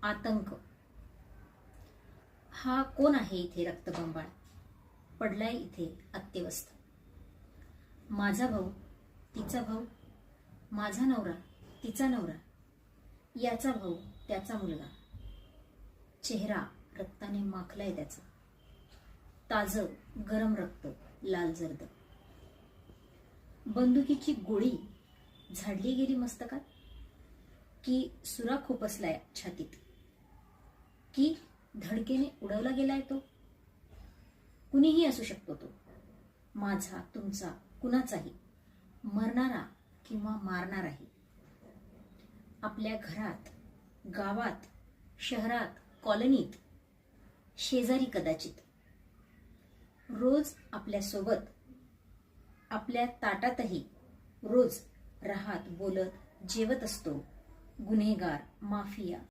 आतंक. हा कोण आहे इथे रक्तबंबाळ, पडलाय इथे अत्यवस्थ. माझा भाऊ, तिचा भाऊ, माझा नवरा, तिचा नवरा, याचा भाऊ, त्याचा मुलगा. चेहरा रक्ताने माखलाय त्याचा, ताजं गरम रक्त, लाल जर्द. बंदुकीची गोळी झाडली गेली मस्तकात, की सुरा खुपसलाय छातीत, की धडकेने उडवला गेलाय तो. कुणीही असू शकतो तो, माझा, तुमचा, कुणाचाही, मरणारा किंवा मारणाराही. आपल्या घरात, गावात, शहरात, कॉलनीत, शेजारी कदाचित. रोज आपल्या सोबत, आपल्या ताटातही रोज राहत, बोलत, जेवत असतो गुन्हेगार, माफिया,